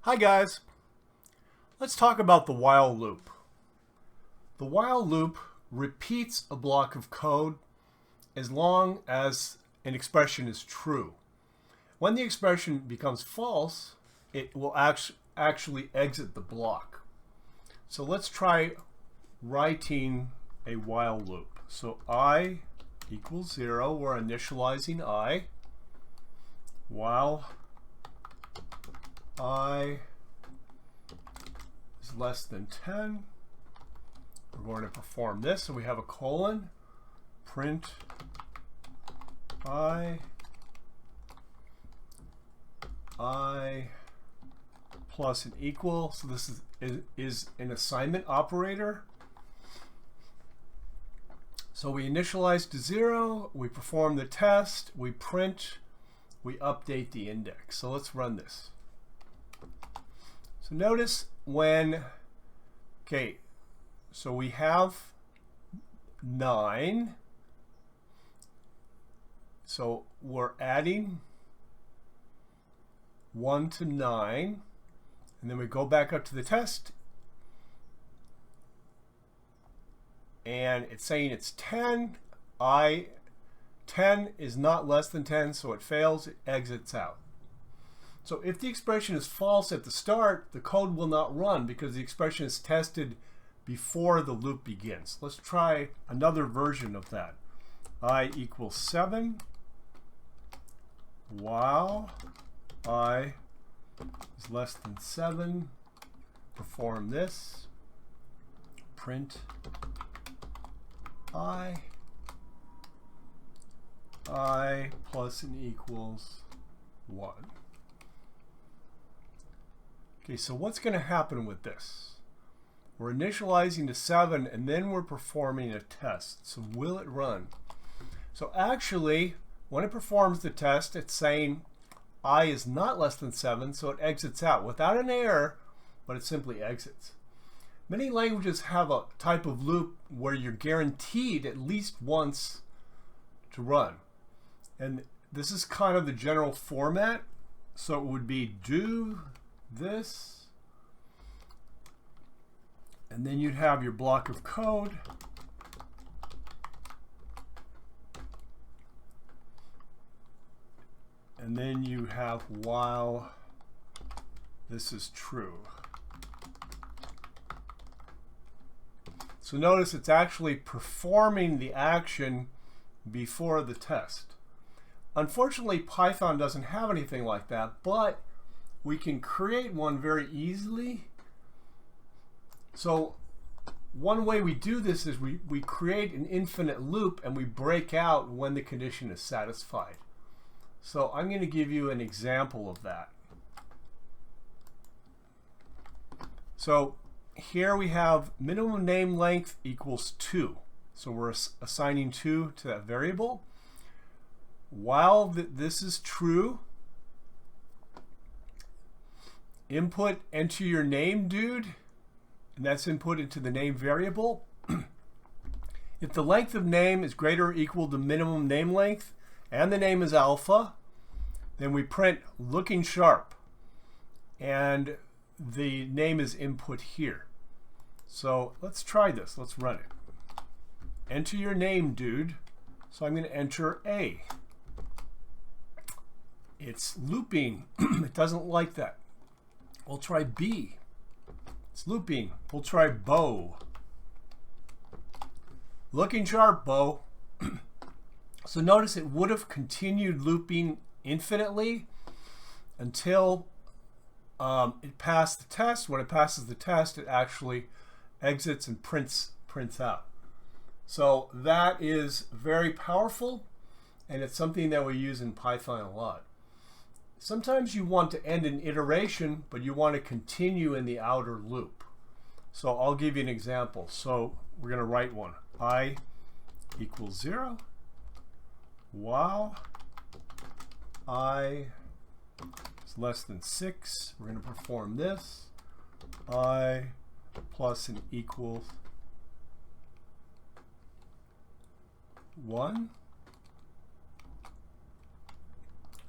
Hi guys, let's talk about the while loop. The while loop repeats a block of code as long as an expression is true. When the expression becomes false, it will actually exit the block. So let's try writing a while loop. So I equals 0, we're initializing I, while I is less than 10. We're going to perform this, so we have a colon, print I plus an equal. So this is an assignment operator. So we initialize to 0, we perform the test, we print, we update the index. So let's run this. So notice when, okay, so we have 9. So we're adding 1 to 9. And then we go back up to the test. And it's saying it's 10. 10 is not less than 10, so it fails, it exits out. So if the expression is false at the start, the code will not run because the expression is tested before the loop begins. Let's try another version of that. I equals 7 while I is less than 7. Perform this. Print I plus and equals 1. Okay, so what's going to happen with this? We're initializing to 7 and then we're performing a test. So will it run? So actually, when it performs the test, it's saying I is not less than 7, so it exits out without an error, but it simply exits. Many languages have a type of loop where you're guaranteed at least once to run. And this is kind of the general format. So it would be do this, and then you'd have your block of code, and then you have while this is true. So notice it's actually performing the action before the test. Unfortunately, Python doesn't have anything like that, but we can create one very easily. So one way we do this is we create an infinite loop and we break out when the condition is satisfied. So I'm going to give you an example of that. So here we have minimum name length equals 2. So we're assigning 2 to that variable. While this is true, input enter your name, dude, and that's input into the name variable. If the length of name is greater or equal to minimum name length and the name is alpha, then we print looking sharp, and the name is input here. So let's try this. Let's run it. Enter your name, dude. So I'm going to enter A. It's looping. It doesn't like that. We'll try B. It's looping. We'll try Bo. Looking sharp, Bo. So notice it would have continued looping infinitely until it passed the test. When it passes the test, it actually exits and prints out. So that is very powerful, and it's something that we use in Python a lot. Sometimes you want to end an iteration, but you want to continue in the outer loop. So I'll give you an example. So we're going to write one. I equals 0 while I is less than 6. We're going to perform this. I plus and equals 1.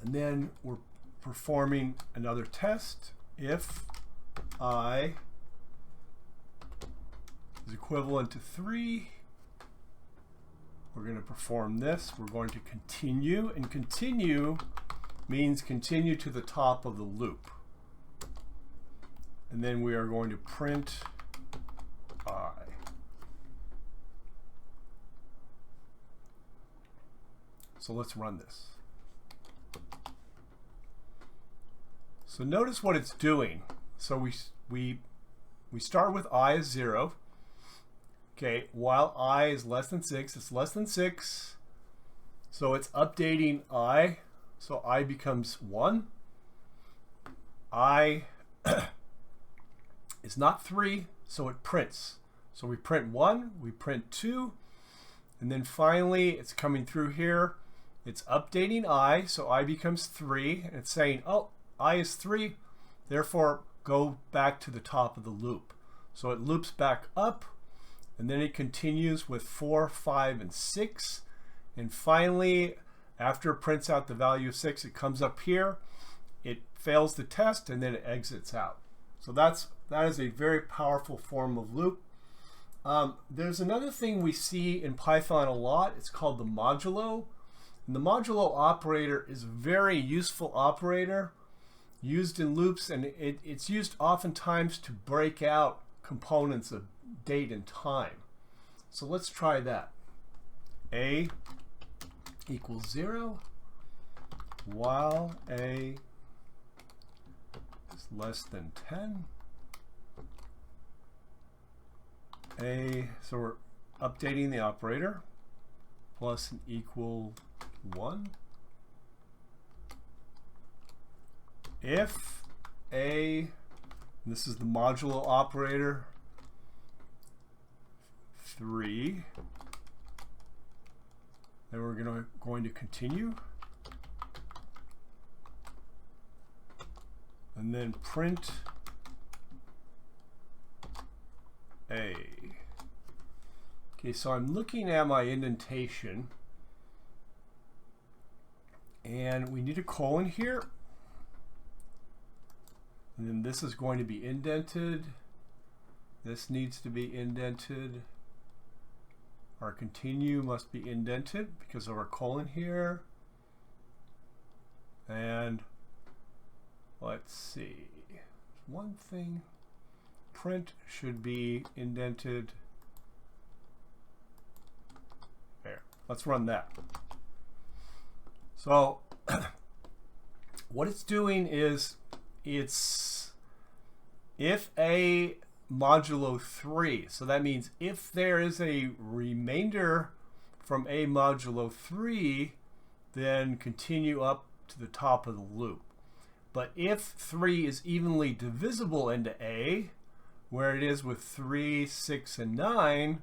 And then we're performing another test. if I is equivalent to 3, we're going to perform this. We're going to continue, and continue means continue to the top of the loop. And then we are going to print I. So let's run this. So notice what it's doing. So we start with I as 0. Okay, while I is less than 6, it's less than 6. So it's updating I. So I becomes 1. I is not 3, so it prints. So we print 1, we print 2, and then finally it's coming through here. It's updating I, so I becomes 3, and it's saying, oh, I is 3, therefore go back to the top of the loop. So it loops back up, and then it continues with 4, 5, and 6. And finally, after it prints out the value of 6, it comes up here, it fails the test, and then it exits out. So that is a very powerful form of loop. There's another thing we see in Python a lot. It's called the modulo. And the modulo operator is a very useful operator used in loops, and it's used oftentimes to break out components of date and time. So let's try that. A equals 0 while A is less than 10. So we're updating the operator, plus and equal 1. If A, and this is the modulo operator, 3, then we're going to continue, and then print A. Okay, so I'm looking at my indentation, and we need a colon here, and then this is going to be indented. This needs to be indented. Our continue must be indented because of our colon here. And let's see, one thing, print should be indented. There, let's run that. So what it's doing is it's if A modulo 3, so that means if there is a remainder from A modulo 3, then continue up to the top of the loop. But if 3 is evenly divisible into A, where it is with 3, 6, and 9,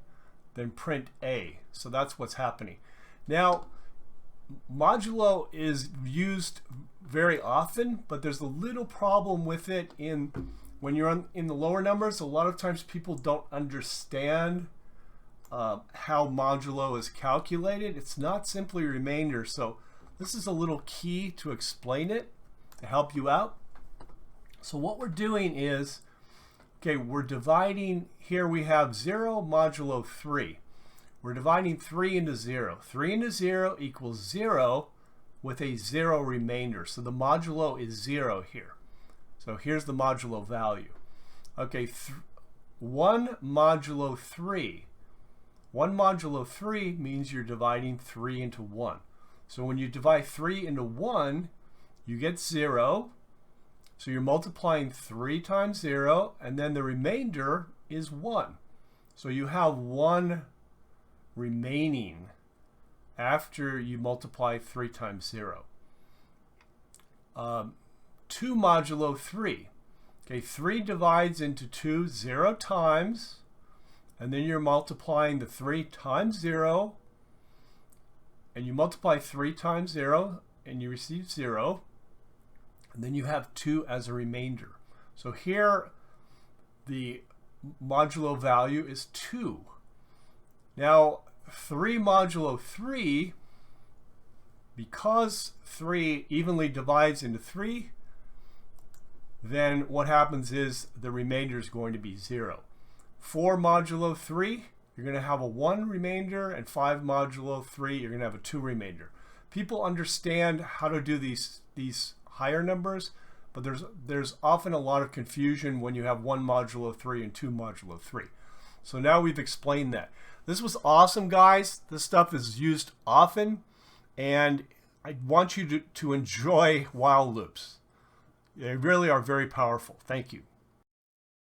then print A. So that's what's happening. Now, modulo is used very often, but there's a little problem with it when you're in the lower numbers. A lot of times people don't understand how modulo is calculated. It's not simply remainder. So this is a little key to explain it, to help you out. So what we're doing is, okay, we're dividing, here we have 0 modulo 3. We're dividing 3 into 0. 3 into 0 equals 0 with a 0 remainder. So the modulo is 0 here. So here's the modulo value. Okay, 1 modulo 3. 1 modulo 3 means you're dividing 3 into 1. So when you divide 3 into 1, you get 0. So you're multiplying 3 times 0, and then the remainder is 1. So you have 1 remaining after you multiply 3 times 0. 2 modulo 3. Okay, 3 divides into 2 0 times, and then you're multiplying the 3 times 0, and you multiply 3 times 0, and you receive 0, and then you have 2 as a remainder. So here the modulo value is 2. Now 3 modulo 3, because 3 evenly divides into 3, then what happens is the remainder is going to be 0. 4 modulo 3, you're going to have a 1 remainder, and 5 modulo 3, you're going to have a 2 remainder. People understand how to do these higher numbers, but there's often a lot of confusion when you have 1 modulo 3 and 2 modulo 3. So now we've explained that. This was awesome, guys. This stuff is used often, and I want you to enjoy while loops. They really are very powerful. Thank you.